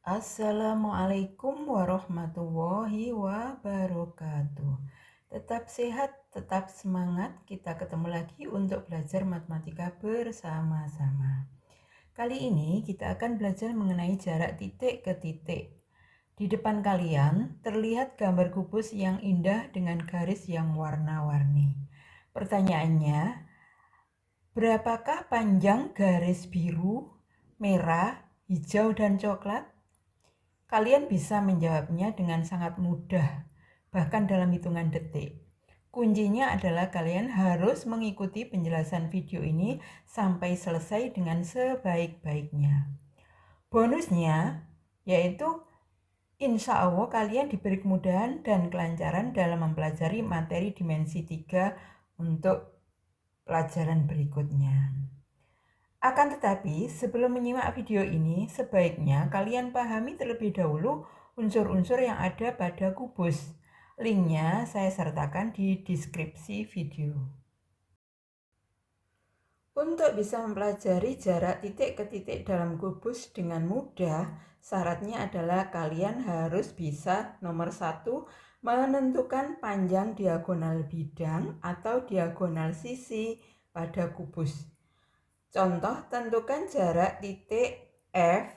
Assalamualaikum warahmatullahi wabarakatuh. Tetap sehat, tetap semangat. Kita ketemu lagi untuk belajar matematika bersama-sama. Kali ini kita akan belajar mengenai jarak titik ke titik. Di depan kalian terlihat gambar kubus yang indah dengan garis yang warna-warni. Pertanyaannya, berapakah panjang garis biru, merah, hijau, dan coklat? Kalian bisa menjawabnya dengan sangat mudah, bahkan dalam hitungan detik. Kuncinya adalah kalian harus mengikuti penjelasan video ini sampai selesai dengan sebaik-baiknya. Bonusnya yaitu insya Allah kalian diberi kemudahan dan kelancaran dalam mempelajari materi dimensi 3 untuk pelajaran berikutnya. Akan tetapi, sebelum menyimak video ini, sebaiknya kalian pahami terlebih dahulu unsur-unsur yang ada pada kubus. Linknya saya sertakan di deskripsi video. Untuk bisa mempelajari jarak titik ke titik dalam kubus dengan mudah, syaratnya adalah kalian harus bisa nomor 1, menentukan panjang diagonal bidang atau diagonal sisi pada kubus. Contoh, tentukan jarak titik F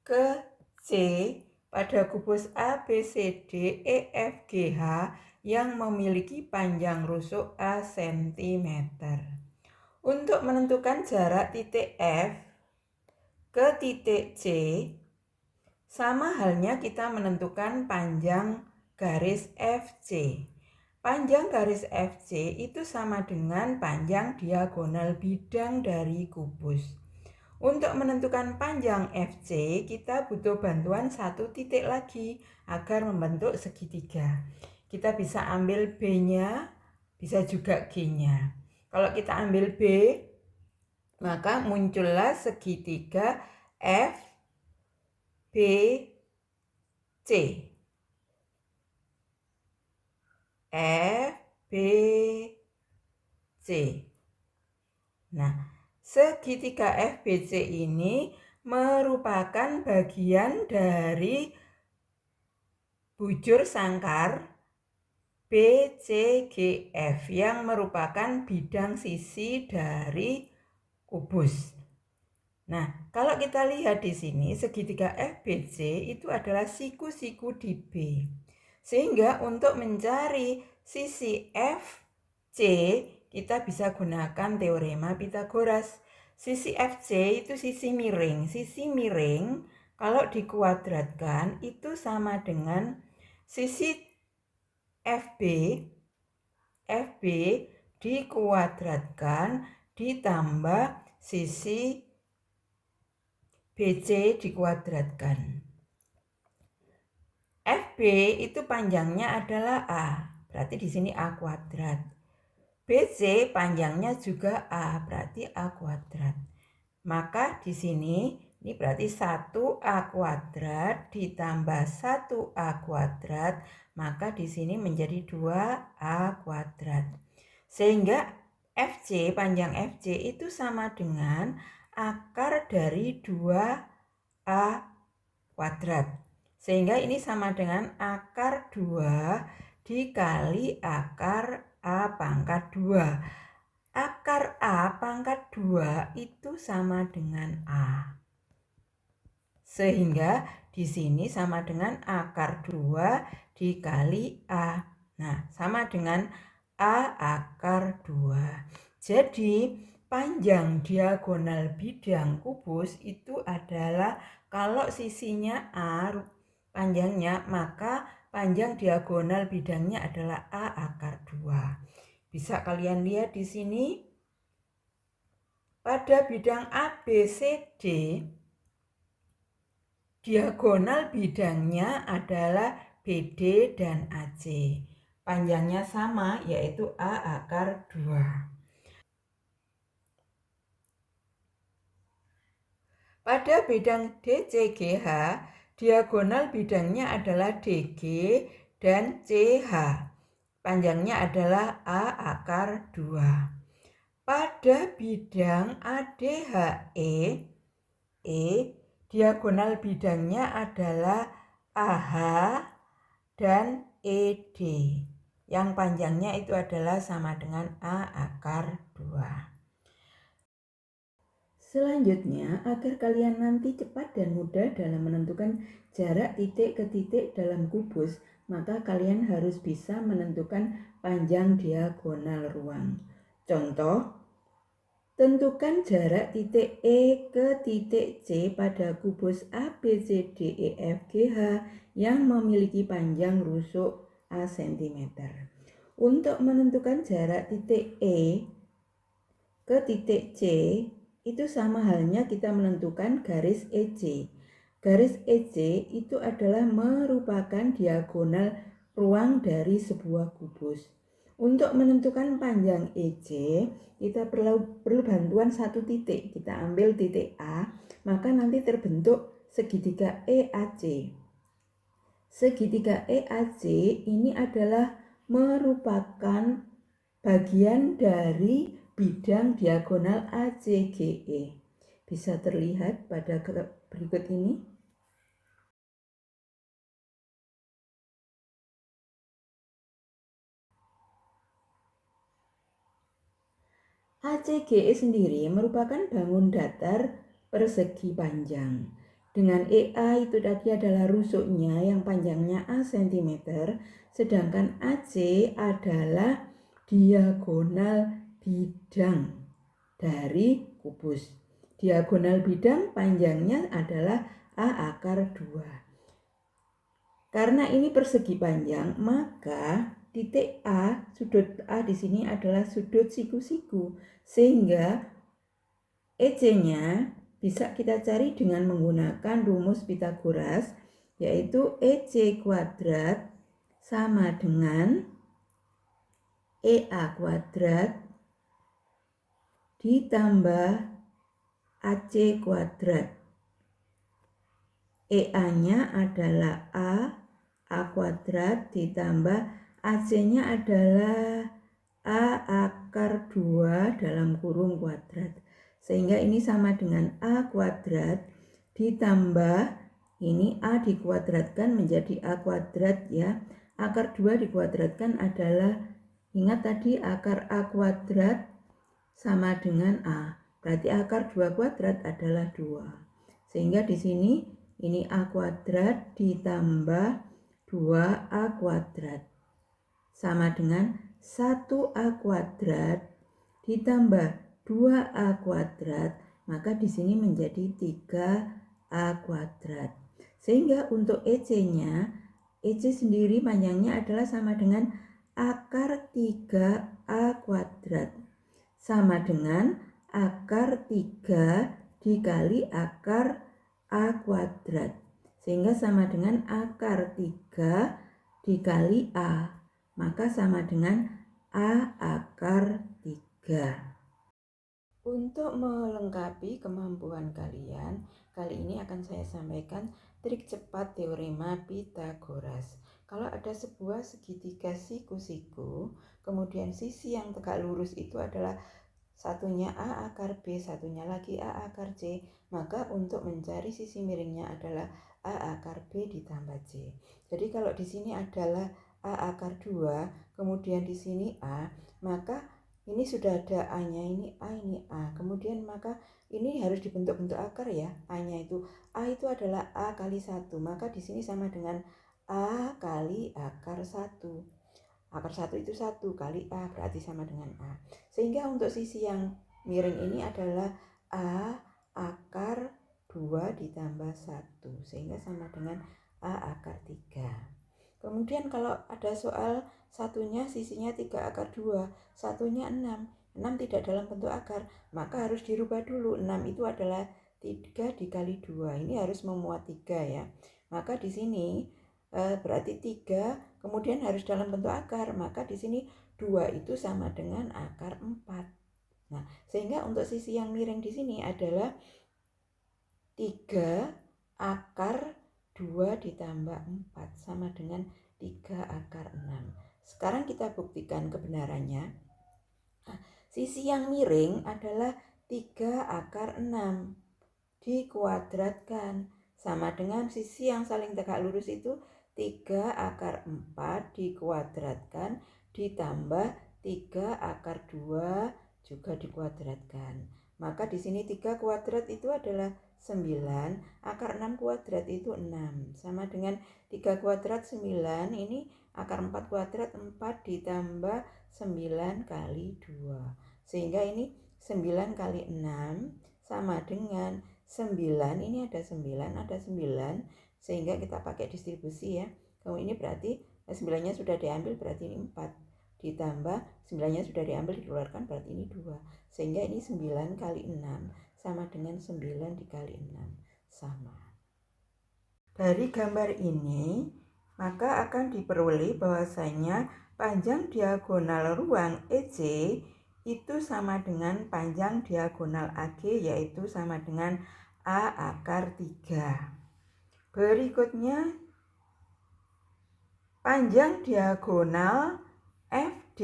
ke C pada kubus A, B, C, D, E, F, G, H yang memiliki panjang rusuk A cm. Untuk menentukan jarak titik F ke titik C, sama halnya kita menentukan panjang garis FC. Panjang garis FC itu sama dengan panjang diagonal bidang dari kubus. Untuk menentukan panjang FC, kita butuh bantuan satu titik lagi agar membentuk segitiga. Kita bisa ambil B-nya, bisa juga G-nya. Kalau kita ambil B, maka muncullah segitiga FBC. FBC. Nah, segitiga FBC ini merupakan bagian dari bujur sangkar BCGF yang merupakan bidang sisi dari kubus. Nah, kalau kita lihat di sini segitiga FBC itu adalah siku-siku di B. Sehingga untuk mencari sisi FC, kita bisa gunakan teorema Pythagoras. Sisi FC itu sisi miring. Sisi miring kalau dikuadratkan itu sama dengan sisi FB dikuadratkan ditambah sisi BC dikuadratkan. FB itu panjangnya adalah A, berarti di sini A kuadrat. BC panjangnya juga A, berarti A kuadrat. Maka di sini ini berarti 1A kuadrat ditambah 1A kuadrat, maka di sini menjadi 2A kuadrat. Sehingga FC, panjang FC itu sama dengan akar dari 2A kuadrat. Sehingga ini sama dengan akar 2 dikali akar A pangkat 2. Akar A pangkat 2 itu sama dengan A. Sehingga di sini sama dengan akar 2 dikali A. Nah, sama dengan A akar 2. Jadi, panjang diagonal bidang kubus itu adalah kalau sisinya A panjangnya, maka panjang diagonal bidangnya adalah A akar 2. Bisa kalian lihat di sini. Pada bidang ABCD, diagonal bidangnya adalah BD dan AC. Panjangnya sama, yaitu A akar 2. Pada bidang DCGH, diagonal bidangnya adalah DG dan CH. Panjangnya adalah A akar 2. Pada bidang ADHE, Diagonal bidangnya adalah AH dan ED. Yang panjangnya itu adalah sama dengan A akar 2. Selanjutnya, agar kalian nanti cepat dan mudah dalam menentukan jarak titik ke titik dalam kubus, maka kalian harus bisa menentukan panjang diagonal ruang. Contoh, tentukan jarak titik E ke titik C pada kubus ABCDEFGH yang memiliki panjang rusuk A cm. Untuk menentukan jarak titik E ke titik C, itu sama halnya kita menentukan garis EC. Garis EC itu adalah merupakan diagonal ruang dari sebuah kubus. Untuk menentukan panjang EC, kita perlu bantuan satu titik. Kita ambil titik A, maka nanti terbentuk segitiga EAC. Segitiga EAC ini adalah merupakan bagian dari bidang diagonal ACGE. Bisa terlihat pada berikut ini. ACGE sendiri merupakan bangun datar persegi panjang. Dengan EA itu tadi adalah rusuknya yang panjangnya A cm, sedangkan AC adalah diagonal bidang dari kubus. Diagonal bidang panjangnya adalah A akar 2. Karena ini persegi panjang, maka titik A, sudut A di sini adalah sudut siku-siku, sehingga EC-nya bisa kita cari dengan menggunakan rumus Pythagoras, yaitu EC kuadrat sama dengan EA kuadrat ditambah AC kuadrat. EA-nya adalah A kuadrat ditambah AC-nya adalah A akar 2 dalam kurung kuadrat. Sehingga ini sama dengan A kuadrat ditambah ini A dikuadratkan menjadi A kuadrat ya. Akar 2 dikuadratkan adalah, ingat tadi akar A kuadrat sama dengan A. Berarti akar 2 kuadrat adalah 2. Sehingga di sini ini A kuadrat ditambah 2A kuadrat sama dengan 1A kuadrat ditambah 2A kuadrat, maka di sini menjadi 3A kuadrat. Sehingga untuk EC-nya, EC sendiri panjangnya adalah sama dengan akar 3A kuadrat sama dengan akar 3 dikali akar A kuadrat, sehingga sama dengan akar 3 dikali A, maka sama dengan A akar 3. Untuk melengkapi kemampuan kalian, kali ini akan saya sampaikan trik cepat teorema Pythagoras. Kalau ada sebuah segitiga siku-siku, kemudian sisi yang tegak lurus itu adalah satunya A akar B, satunya lagi A akar C, maka untuk mencari sisi miringnya adalah A akar B ditambah C. Jadi kalau di sini adalah A akar 2, kemudian di sini A, maka ini sudah ada A-nya, ini A, ini A. Kemudian maka ini harus dibentuk-bentuk akar ya. A-nya itu, A itu adalah A kali 1, maka di sini sama dengan A kali akar 1. Akar 1 itu 1 kali A, berarti sama dengan A. Sehingga untuk sisi yang miring ini adalah A akar 2 ditambah 1, sehingga sama dengan A akar 3. Kemudian kalau ada soal satunya sisinya 3 akar 2, satunya 6. 6 tidak dalam bentuk akar, maka harus dirubah dulu. 6 itu adalah 3 dikali 2. Ini harus memuat 3 ya. Maka di sini berarti 3 kemudian harus dalam bentuk akar, maka di sini 2 itu sama dengan akar 4. Nah, sehingga untuk sisi yang miring di sini adalah 3 akar 2 ditambah 4 sama dengan 3 akar 6. Sekarang kita buktikan kebenarannya. Sisi yang miring adalah 3 akar 6 dikuadratkan. Sama dengan sisi yang saling tegak lurus itu 3 akar 4 dikuadratkan ditambah 3 akar 2 juga dikuadratkan. Maka di sini 3 kuadrat itu adalah 9, akar 6 kuadrat itu 6. Sama dengan 3 kuadrat 9, ini akar 4 kuadrat 4 ditambah 9 kali 2. Sehingga ini 9 kali 6 sama dengan 9, ini ada 9, sehingga kita pakai distribusi ya. Kalau ini berarti 9-nya sudah diambil, berarti ini 4. Ditambah 9-nya sudah diambil, dikeluarkan, berarti ini 2. Sehingga ini 9 kali 6 sama dengan 9 dikali 6. Sama. Dari gambar ini, maka akan diperoleh bahwasanya panjang diagonal ruang EC itu sama dengan panjang diagonal AG, yaitu sama dengan A akar 3. Berikutnya, panjang diagonal FD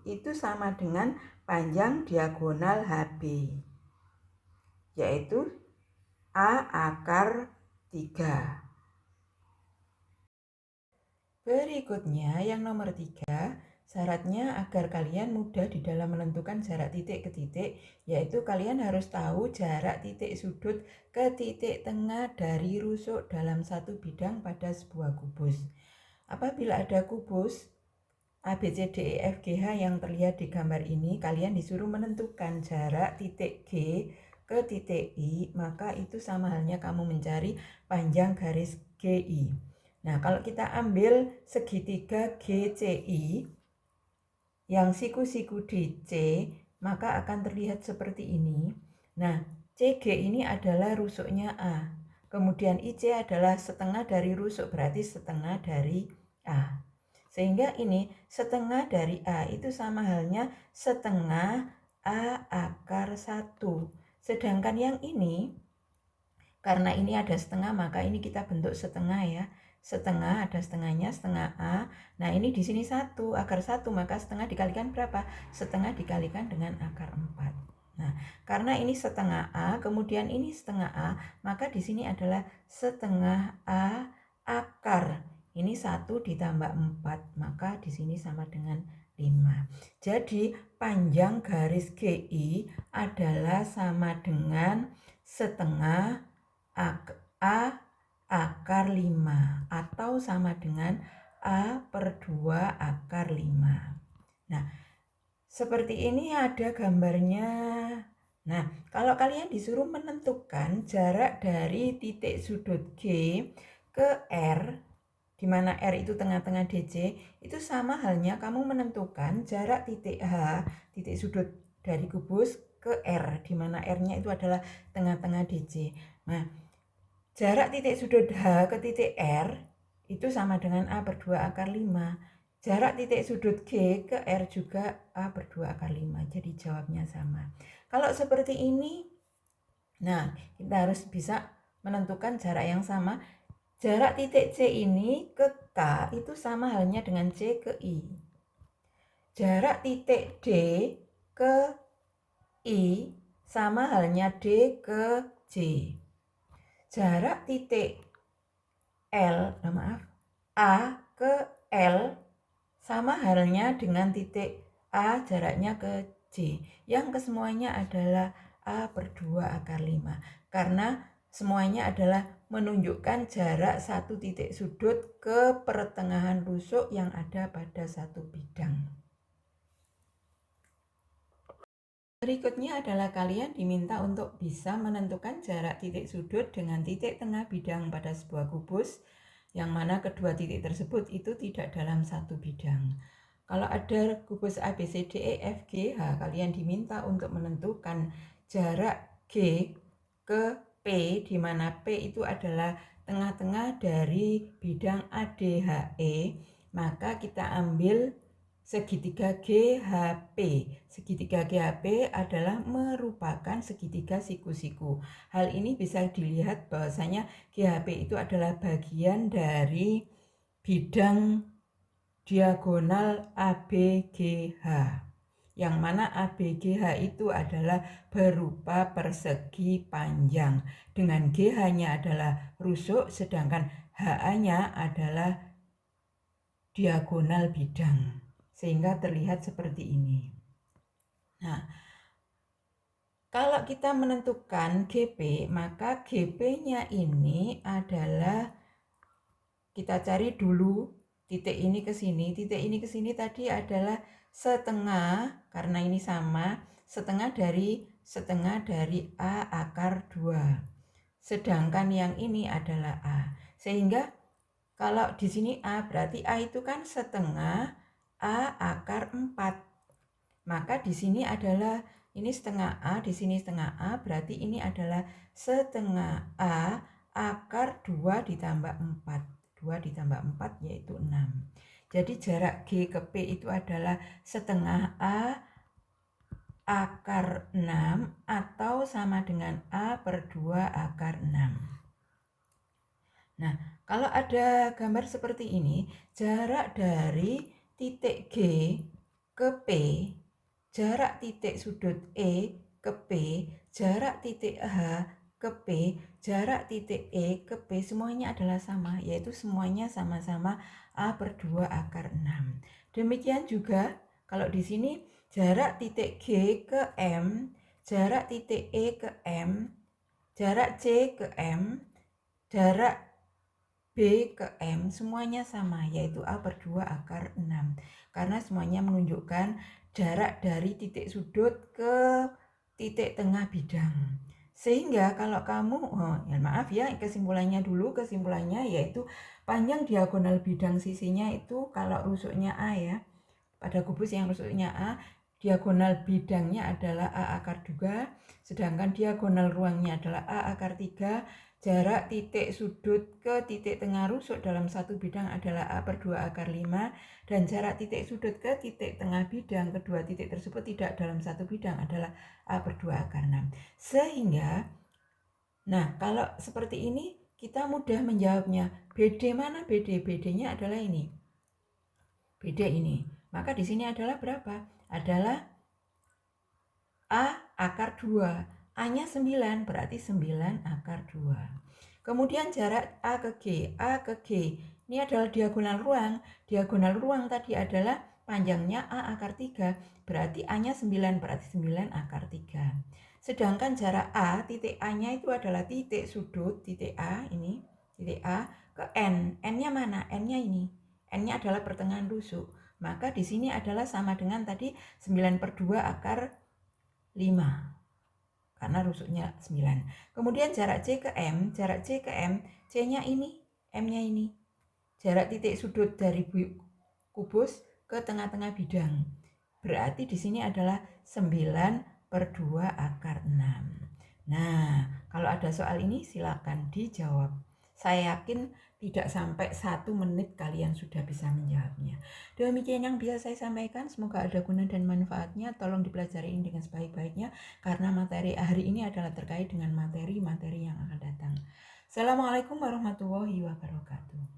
itu sama dengan panjang diagonal HB, yaitu A akar 3. Berikutnya yang nomor 3, syaratnya agar kalian mudah di dalam menentukan jarak titik ke titik, yaitu kalian harus tahu jarak titik sudut ke titik tengah dari rusuk dalam satu bidang pada sebuah kubus. Apabila ada kubus ABCDEFGH yang terlihat di gambar ini, kalian disuruh menentukan jarak titik G ke titik I, maka itu sama halnya kamu mencari panjang garis GI. Nah, kalau kita ambil segitiga GCI yang siku-siku DC, maka akan terlihat seperti ini. Nah, CG ini adalah rusuknya A. Kemudian IC adalah setengah dari rusuk, berarti setengah dari A. Sehingga ini setengah dari A itu sama halnya setengah A akar 1. Sedangkan yang ini, karena ini ada setengah, maka ini kita bentuk setengah ya. Setengah, ada setengahnya, setengah A. Nah, ini di sini 1, akar 1, maka setengah dikalikan berapa? Setengah dikalikan dengan akar 4. Nah, karena ini setengah A, kemudian ini setengah A, maka di sini adalah setengah A akar. Ini 1 ditambah 4, maka di sini sama dengan 5. Jadi, panjang garis GI adalah sama dengan setengah A akar 5 atau sama dengan A per 2 akar 5. Nah, seperti ini ada gambarnya. Nah, kalau kalian disuruh menentukan jarak dari titik sudut G ke R, di mana R itu tengah-tengah DC, itu sama halnya kamu menentukan jarak titik H, titik sudut dari kubus, ke R, di mana R-nya itu adalah tengah-tengah DC. Nah, jarak titik sudut H ke titik R itu sama dengan A per 2 akar 5. Jarak titik sudut G ke R juga A per 2 akar 5. Jadi jawabnya sama. Kalau seperti ini, nah kita harus bisa menentukan jarak yang sama. Jarak titik C ini ke K itu sama halnya dengan C ke I. Jarak titik D ke I sama halnya D ke J. Jarak titik A ke L sama halnya dengan titik A jaraknya ke J, yang kesemuanya adalah A per 2 akar 5, karena semuanya adalah menunjukkan jarak satu titik sudut ke pertengahan rusuk yang ada pada satu bidang. Berikutnya adalah kalian diminta untuk bisa menentukan jarak titik sudut dengan titik tengah bidang pada sebuah kubus, yang mana kedua titik tersebut itu tidak dalam satu bidang. Kalau ada kubus ABCDEFGH, kalian diminta untuk menentukan jarak G ke P, di mana P itu adalah tengah-tengah dari bidang ADHE, maka kita ambil segitiga GHP. Segitiga GHP adalah merupakan segitiga siku-siku. Hal ini bisa dilihat bahwasanya GHP itu adalah bagian dari bidang diagonal ABGH. yang mana ABGH itu adalah berupa persegi panjang, dengan GH-nya adalah rusuk, sedangkan HA-nya adalah diagonal bidang, sehingga terlihat seperti ini. Nah, kalau kita menentukan GP, maka GP-nya ini adalah, kita cari dulu titik ini ke sini tadi adalah setengah, karena ini sama, setengah dari A akar 2. Sedangkan yang ini adalah A. Sehingga kalau di sini A, berarti A itu kan setengah A akar 4. Maka di sini adalah ini setengah A, di sini setengah A, berarti ini adalah setengah A akar 2 ditambah 4. 2 ditambah 4 yaitu 6. Jadi jarak G ke P itu adalah setengah A akar 6 atau sama dengan A per 2 akar 6. Nah, kalau ada gambar seperti ini, jarak dari titik G ke P, jarak titik sudut E ke P, jarak titik H ke P, jarak titik E ke P, semuanya adalah sama, yaitu semuanya sama-sama A per 2 akar 6. Demikian juga kalau di sini jarak titik G ke M, jarak titik E ke M, jarak C ke M, jarak B ke M, semuanya sama, yaitu A per 2 akar 6. Karena semuanya menunjukkan jarak dari titik sudut ke titik tengah bidang. Sehingga kalau kamu, maaf ya, kesimpulannya yaitu panjang diagonal bidang sisinya itu kalau rusuknya A ya. Pada kubus yang rusuknya A, diagonal bidangnya adalah A akar 2, sedangkan diagonal ruangnya adalah A akar 3. Jarak titik sudut ke titik tengah rusuk dalam satu bidang adalah A per 2 akar 5, dan jarak titik sudut ke titik tengah bidang kedua titik tersebut tidak dalam satu bidang adalah A per 2 akar 6. Sehingga, nah kalau seperti ini kita mudah menjawabnya. BD mana BD? BD-nya adalah ini. BD ini. Maka di sini adalah berapa? Adalah A akar 2. A-nya 9, berarti 9 akar 2. Kemudian jarak A ke G. A ke G. Ini adalah diagonal ruang. Diagonal ruang tadi adalah panjangnya A akar 3. Berarti A-nya 9, berarti 9 akar 3. Sedangkan jarak A, titik A-nya itu adalah titik sudut, titik A ini, titik A ke N. N-nya mana? N-nya ini. N-nya adalah pertengahan rusuk. Maka di sini adalah sama dengan tadi 9 per 2 akar 5. Karena rusuknya 9. Kemudian jarak C ke M, C-nya ini, M-nya ini. Jarak titik sudut dari kubus ke tengah-tengah bidang. Berarti di sini adalah 9 per 2 akar 6. Nah, kalau ada soal ini silakan dijawab. Saya yakin tidak sampai 1 menit kalian sudah bisa menjawabnya. Demikian yang bisa saya sampaikan, semoga ada guna dan manfaatnya. Tolong dipelajari ini dengan sebaik-baiknya, karena materi hari ini adalah terkait dengan materi-materi yang akan datang. Assalamualaikum warahmatullahi wabarakatuh.